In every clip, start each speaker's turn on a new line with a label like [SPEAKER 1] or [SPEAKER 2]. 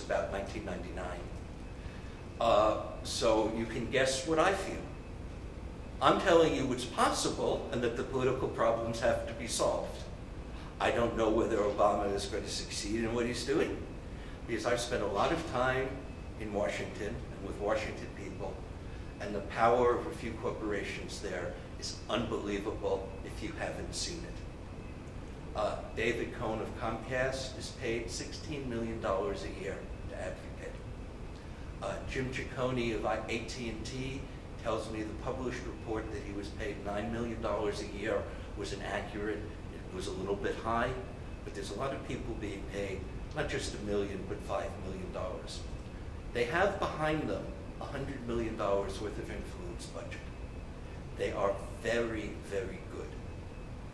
[SPEAKER 1] about 1999. So you can guess what I feel. I'm telling you it's possible and that the political problems have to be solved. I don't know whether Obama is going to succeed in what he's doing, because I've spent a lot of time in Washington and with Washington people, and the power of a few corporations there is unbelievable if you haven't seen it. David Cohn of Comcast is paid $16 million a year to advocate. Jim Ciccone of AT&T tells me the published report that he was paid $9 million a year was inaccurate. It was a little bit high, but there's a lot of people being paid not just $1 million, but $5 million. They have behind them $100 million worth of influence budget. They are very, very good.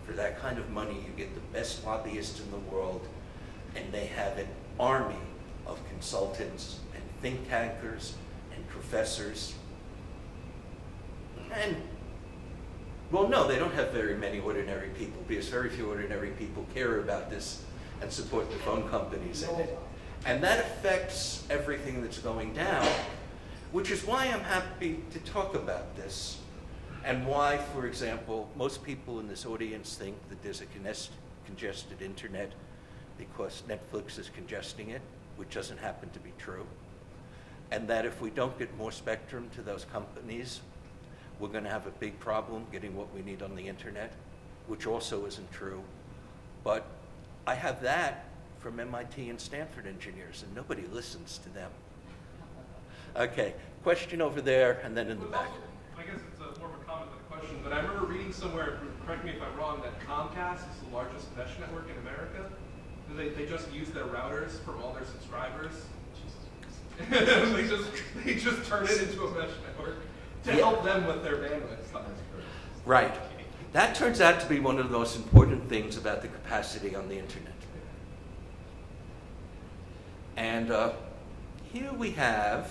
[SPEAKER 1] For that kind of money, you get the best lobbyists in the world, and they have an army of consultants and think tankers and professors. And, well, no, they don't have very many ordinary people, because very few ordinary people care about this and support the phone companies in it. And that affects everything that's going down, which is why I'm happy to talk about this, and why, for example, most people in this audience think that there's a congested internet because Netflix is congesting it, which doesn't happen to be true, and that if we don't get more spectrum to those companies, we're going to have a big problem getting what we need on the internet, which also isn't true. But I have that from MIT and Stanford engineers, and nobody listens to them. Okay, question over there, and then in the back.
[SPEAKER 2] I guess it's more of a comment than a question, but I remember reading somewhere, correct me if I'm wrong, that Comcast is the largest mesh network in America. They just use their routers from all their subscribers. they just turn it into a mesh network to help them with their bandwidth.
[SPEAKER 1] Right. That turns out to be one of the most important things about the capacity on the internet. And here we have,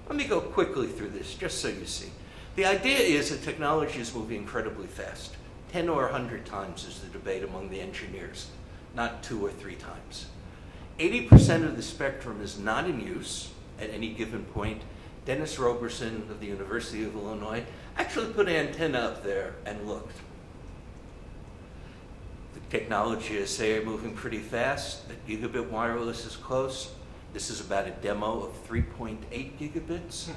[SPEAKER 1] let me go quickly through this just so you see. The idea is that technology is moving incredibly fast. 10 or 100 times is the debate among the engineers, not 2 or 3 times. 80% of the spectrum is not in use at any given point. Dennis Roberson of the University of Illinois actually put an antenna up there and looked. The technology is, say, moving pretty fast. The gigabit wireless is close. This is about a demo of 3.8 gigabits.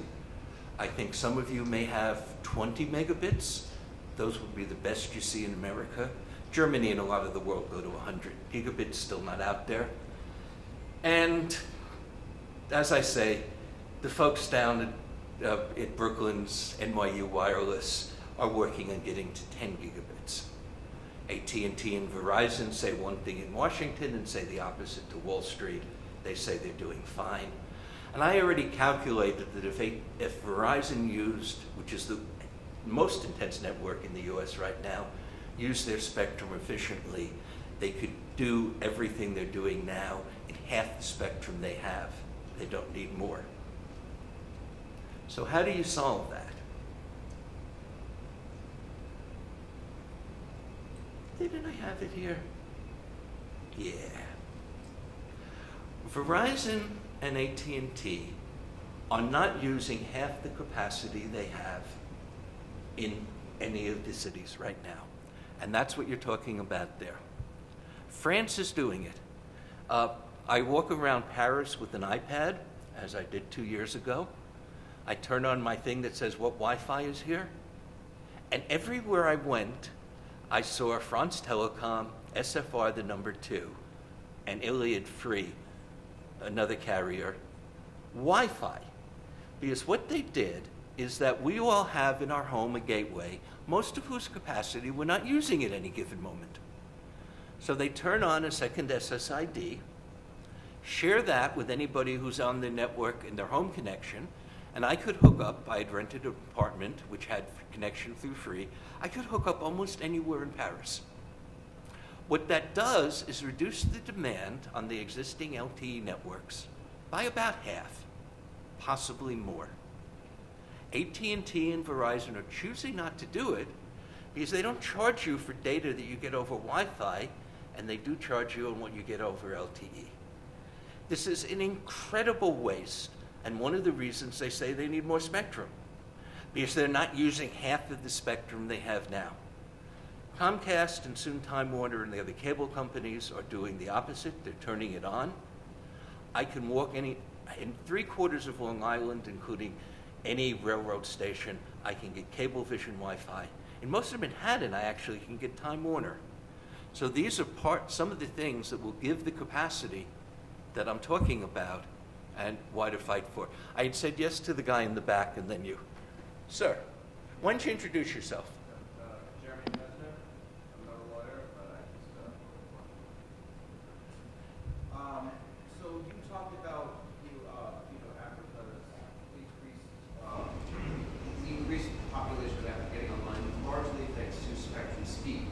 [SPEAKER 1] I think some of you may have 20 megabits. Those would be the best you see in America. Germany and a lot of the world go to 100. Gigabits still not out there. And as I say, the folks down at Brooklyn's NYU Wireless are working on getting to 10 gigabits. AT&T and Verizon say one thing in Washington and say the opposite to Wall Street. They say they're doing fine. And I already calculated that if Verizon used, which is the most intense network in the US right now, used their spectrum efficiently, they could do everything they're doing now in half the spectrum they have. They don't need more. So how do you solve that? Didn't I have it here? Yeah. Verizon and AT&T are not using half the capacity they have in any of the cities right now. And that's what you're talking about there. France is doing it. I walk around Paris with an iPad, as I did 2 years ago. I turn on my thing that says what Wi-Fi is here. And everywhere I went, I saw France Telecom, SFR the number 2, and Iliad Free, another carrier, Wi-Fi. Because what they did is that we all have in our home a gateway, most of whose capacity we're not using at any given moment. So they turn on a second SSID, share that with anybody who's on the network in their home connection, and I could hook up. I had rented an apartment which had connection through free. I could hook up almost anywhere in Paris. What that does is reduce the demand on the existing LTE networks by about half, possibly more. AT&T and Verizon are choosing not to do it because they don't charge you for data that you get over Wi-Fi, and they do charge you on what you get over LTE. This is an incredible waste, and one of the reasons they say they need more spectrum, because they're not using half of the spectrum they have now. Comcast and soon Time Warner and the other cable companies are doing the opposite. They're turning it on. I can walk in 3/4 of Long Island, including any railroad station. I can get Cablevision Wi-Fi. In most of Manhattan, I actually can get Time Warner. So these are some of the things that will give the capacity that I'm talking about and why to fight for. I had said yes to the guy in the back and then you. Sir, why don't you introduce yourself?
[SPEAKER 3] Jeremy Mesner. I'm not a lawyer, but I just so you talked about Africa's increased population of Africa getting online largely thanks to spectrum speed.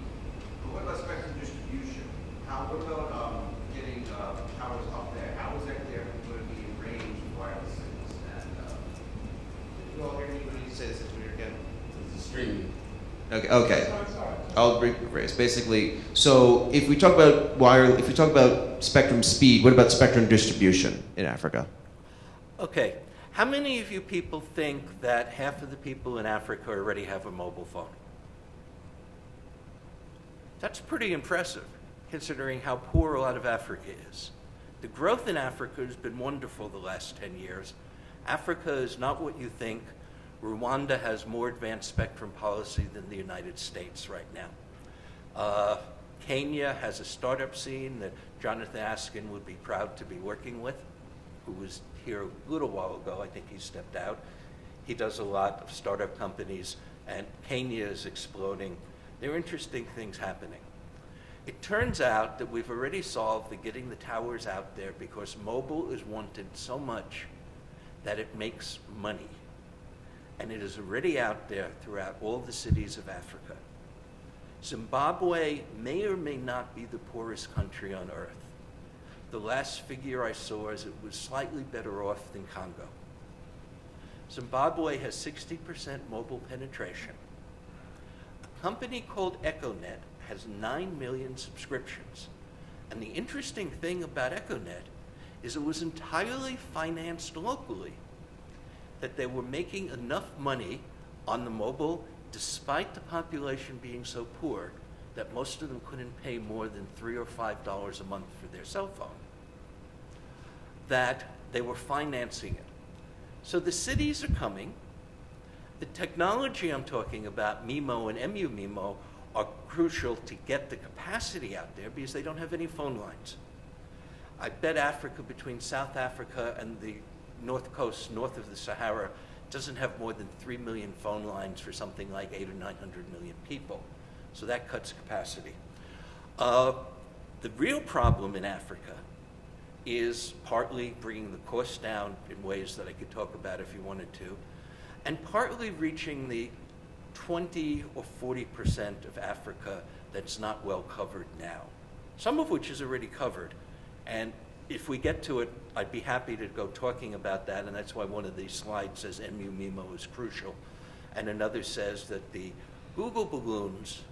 [SPEAKER 3] But what about spectrum distribution? What about getting towers up there? How exactly are we going to be in range of wireless signals? And you all hear me when you say this is weird again? It's a streaming. Okay. I'll rephrase. Basically, so if we talk about spectrum speed, what about spectrum distribution in Africa?
[SPEAKER 1] Okay. How many of you people think that half of the people in Africa already have a mobile phone? That's pretty impressive, considering how poor a lot of Africa is. The growth in Africa has been wonderful the last 10 years. Africa is not what you think. Rwanda has more advanced spectrum policy than the United States right now. Kenya has a startup scene that Jonathan Askin would be proud to be working with, who was here a little while ago. I think he stepped out. He does a lot of startup companies, and Kenya is exploding. There are interesting things happening. It turns out that we've already solved the getting the towers out there because mobile is wanted so much that it makes money. And it is already out there throughout all the cities of Africa. Zimbabwe may or may not be the poorest country on earth. The last figure I saw is it was slightly better off than Congo. Zimbabwe has 60% mobile penetration. A company called EchoNet has 9 million subscriptions. And the interesting thing about EchoNet is it was entirely financed locally, that they were making enough money on the mobile, despite the population being so poor, that most of them couldn't pay more than $3 or $5 a month for their cell phone, that they were financing it. So the cities are coming. The technology I'm talking about, MIMO and MU-MIMO, are crucial to get the capacity out there because they don't have any phone lines. I bet Africa, between South Africa and the north coast, north of the Sahara, doesn't have more than 3 million phone lines for something like 800 or 900 million people. So that cuts capacity. The real problem in Africa is partly bringing the cost down in ways that I could talk about if you wanted to, and partly reaching the 20 or 40% of Africa that's not well covered now, some of which is already covered. And if we get to it, I'd be happy to go talking about that, and that's why one of these slides says MU-MIMO is crucial, and another says that the Google balloons,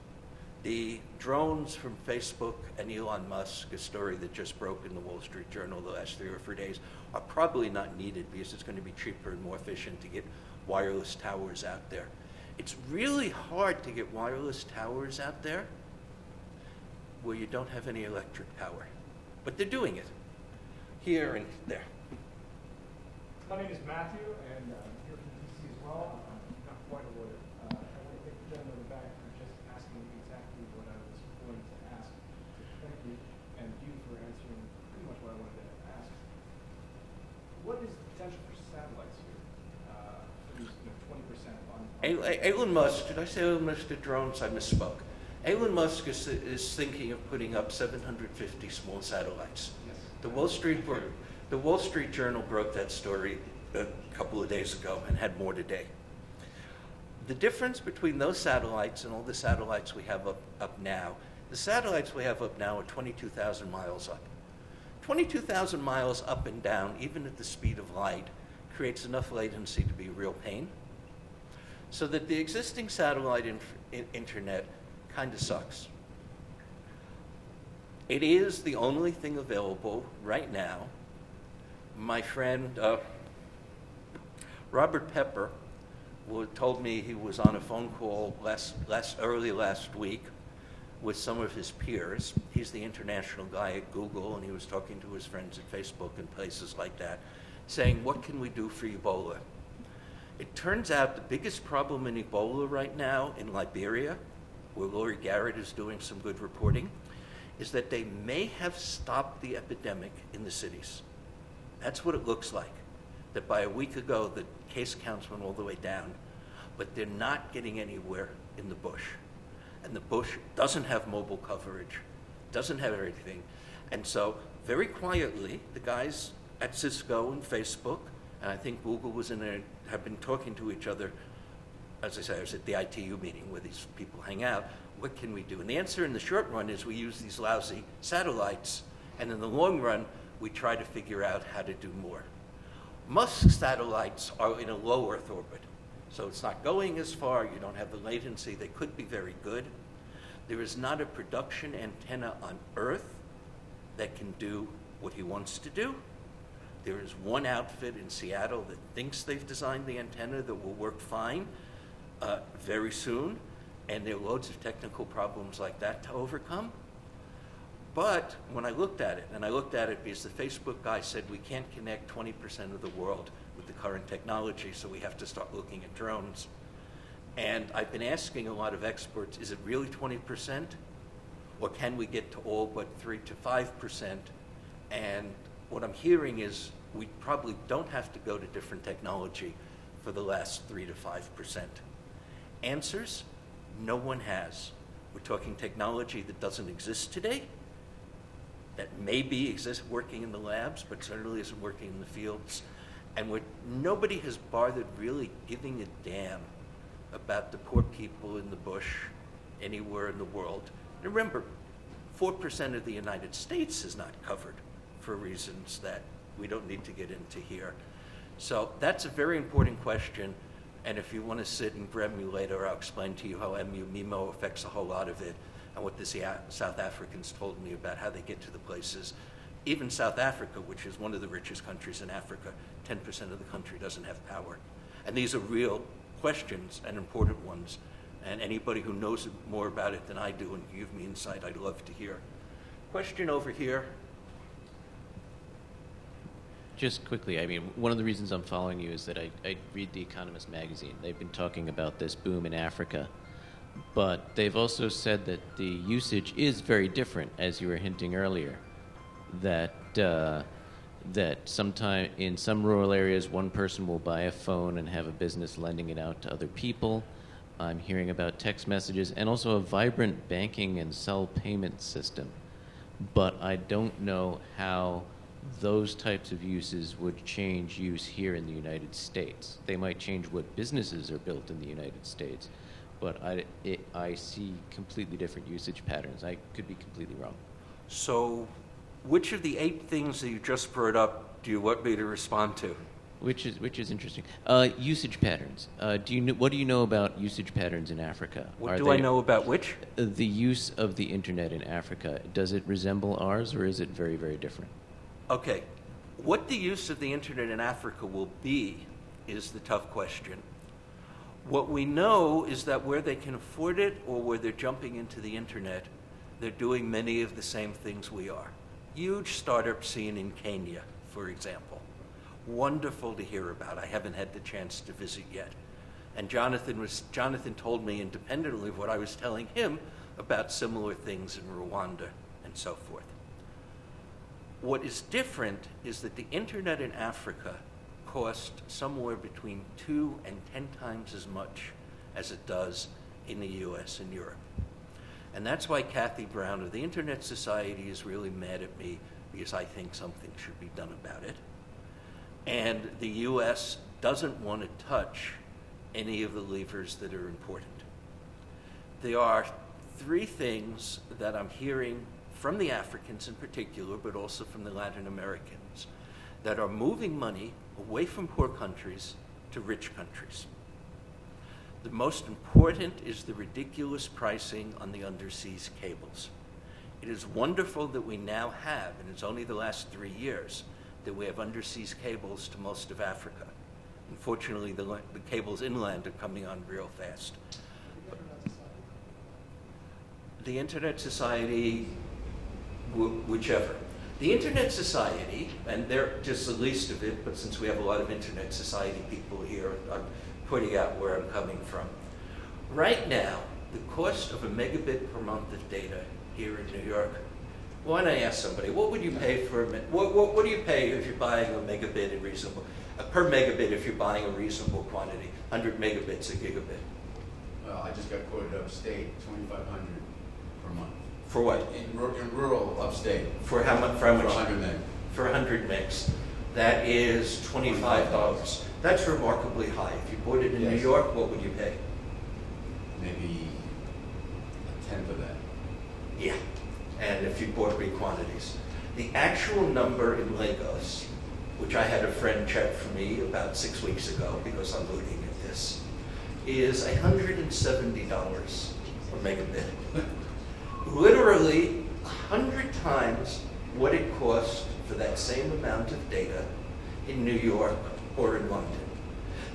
[SPEAKER 1] the drones from Facebook and Elon Musk, a story that just broke in the Wall Street Journal the last 3 or 4 days, are probably not needed because it's going to be cheaper and more efficient to get wireless towers out there. It's really hard to get wireless towers out there where you don't have any electric power, but they're doing it. Here and there.
[SPEAKER 4] My name is Matthew, and I'm here from DC as well. I'm not quite a lawyer. I want to thank the gentleman in the back for just asking me exactly what I was going to ask. So thank you, and you for answering pretty much what I wanted to ask. What is the potential for satellites here? For these 20% on
[SPEAKER 1] Elon Musk, did I say Elon Musk did drones? I misspoke. Elon Musk is thinking of putting up 750 small satellites. The Wall Street Journal broke that story a couple of days ago and had more today. The difference between those satellites and all the satellites we have up now, the satellites we have up now are 22,000 miles up. 22,000 miles up and down, even at the speed of light, creates enough latency to be a real pain. So that the existing satellite internet kind of sucks. It is the only thing available right now my friend Robert Pepper told me he was on a phone call early last week with some of his peers. He's the international guy at Google, and he was talking to his friends at Facebook and places like that, saying, what can we do for Ebola? It turns out the biggest problem in Ebola right now in Liberia, where Laurie Garrett is doing some good reporting, is that they may have stopped the epidemic in the cities. That's what it looks like. That by a week ago, the case counts went all the way down, but they're not getting anywhere in the bush. And the bush doesn't have mobile coverage, doesn't have everything. And so very quietly, the guys at Cisco and Facebook, and I think Google was in there, have been talking to each other. As I said, I was at the ITU meeting where these people hang out. What can we do? And the answer in the short run is we use these lousy satellites, and in the long run, we try to figure out how to do more. Musk's satellites are in a low Earth orbit, so it's not going as far. You don't have the latency. They could be very good. There is not a production antenna on Earth that can do what he wants to do. There is one outfit in Seattle that thinks they've designed the antenna that will work fine very soon, and there are loads of technical problems like that to overcome. But when I looked at it, and I looked at it because the Facebook guy said we can't connect 20% of the world with the current technology, so we have to start looking at drones. And I've been asking a lot of experts, is it really 20%? Or can we get to all but 3 to 5%? And what I'm hearing is we probably don't have to go to different technology for the last 3 to 5%. Answers? No one has. We're talking technology that doesn't exist today, that maybe exists working in the labs, but certainly isn't working in the fields. And nobody has bothered really giving a damn about the poor people in the bush anywhere in the world. And remember, 4% of the United States is not covered for reasons that we don't need to get into here. So that's a very important question. And if you want to sit and grab me later, I'll explain to you how MU-MIMO affects a whole lot of it, and what the South Africans told me about how they get to the places. Even South Africa, which is one of the richest countries in Africa, 10% of the country doesn't have power. And these are real questions and important ones. And anybody who knows more about it than I do and can give me insight, I'd love to hear. Question over here.
[SPEAKER 5] Just quickly, I mean, one of the reasons I'm following you is that I read The Economist magazine. They've been talking about this boom in Africa. But they've also said that the usage is very different, as you were hinting earlier, that sometime in some rural areas, one person will buy a phone and have a business lending it out to other people. I'm hearing about text messages and also a vibrant banking and cell payment system. But I don't know how those types of uses would change use here in the United States. They might change what businesses are built in the United States. But I see completely different usage patterns. I could be completely wrong.
[SPEAKER 1] So which of the 8 things that you just brought up do you want me to respond to?
[SPEAKER 5] Which is interesting. Usage patterns. What do you know about usage patterns in Africa?
[SPEAKER 1] What do I know about which?
[SPEAKER 5] The use of the internet in Africa. Does it resemble ours, or is it very, very different?
[SPEAKER 1] Okay. What the use of the internet in Africa will be is the tough question. What we know is that where they can afford it or where they're jumping into the internet, they're doing many of the same things we are. Huge startup scene in Kenya, for example. Wonderful to hear about. I haven't had the chance to visit yet. And Jonathan told me independently of what I was telling him about similar things in Rwanda and so forth. What is different is that the internet in Africa cost somewhere between 2 and 10 times as much as it does in the US and Europe. And that's why Kathy Brown of the Internet Society is really mad at me, because I think something should be done about it. And the US doesn't want to touch any of the levers that are important. There are 3 things that I'm hearing from the Africans in particular, but also from the Latin Americans, that are moving money away from poor countries to rich countries. The most important is the ridiculous pricing on the underseas cables. It is wonderful that we now have, and it's only the last 3 years, that we have underseas cables to most of Africa. Unfortunately, the cables inland are coming on real fast. The Internet Society, whichever. The Internet Society, and they're just the least of it, but since we have a lot of Internet Society people here, I'm pointing out where I'm coming from. Right now, the cost of a megabit per month of data here in New York, why don't I ask somebody, what would you pay for what do you pay if you're buying a megabit in reasonable, per megabit if you're buying a reasonable quantity, 100 megabits a gigabit?
[SPEAKER 6] Well, I just got quoted upstate, $2,500 per month.
[SPEAKER 1] For what?
[SPEAKER 6] In rural upstate.
[SPEAKER 1] For how much? For how much?
[SPEAKER 6] For 100 meg.
[SPEAKER 1] For 100 megs. That is $25. That's remarkably high. If you bought it in New
[SPEAKER 6] Yes.
[SPEAKER 1] York, what would you pay?
[SPEAKER 6] Maybe a tenth of that.
[SPEAKER 1] Yeah. And if you bought big quantities. The actual number in Lagos, which I had a friend check for me about 6 weeks ago because I'm looking at this, is $170 a megabit. Literally 100 times what it costs for that same amount of data in New York or in London.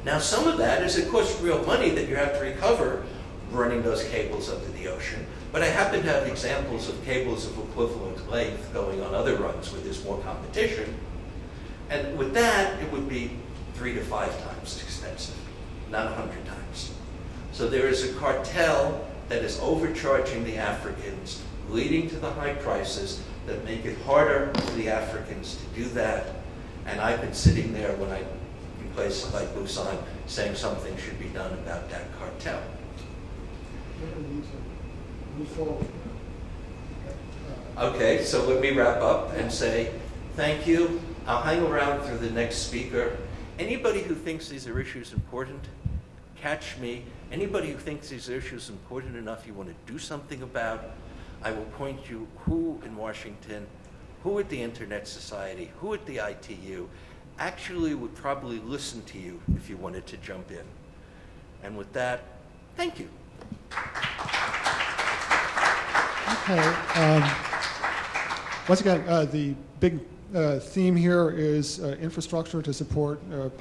[SPEAKER 1] Now, some of that is it costs real money that you have to recover running those cables under the ocean. But I happen to have examples of cables of equivalent length going on other runs where there's more competition. And with that, it would be 3 to 5 times as expensive, not 100 times. So there is a cartel that is overcharging the Africans, leading to the high prices that make it harder for the Africans to do that. And I've been sitting there when in places like Busan saying something should be done about that cartel. Okay, so let me wrap up and say thank you. I'll hang around for the next speaker. Anybody who thinks these are issues important, catch me. Anybody who thinks these issues important enough you want to do something about, I will point you who in Washington, who at the Internet Society, who at the ITU, actually would probably listen to you if you wanted to jump in. And with that, thank you.
[SPEAKER 7] Okay. Once again, the big theme here is infrastructure to support positive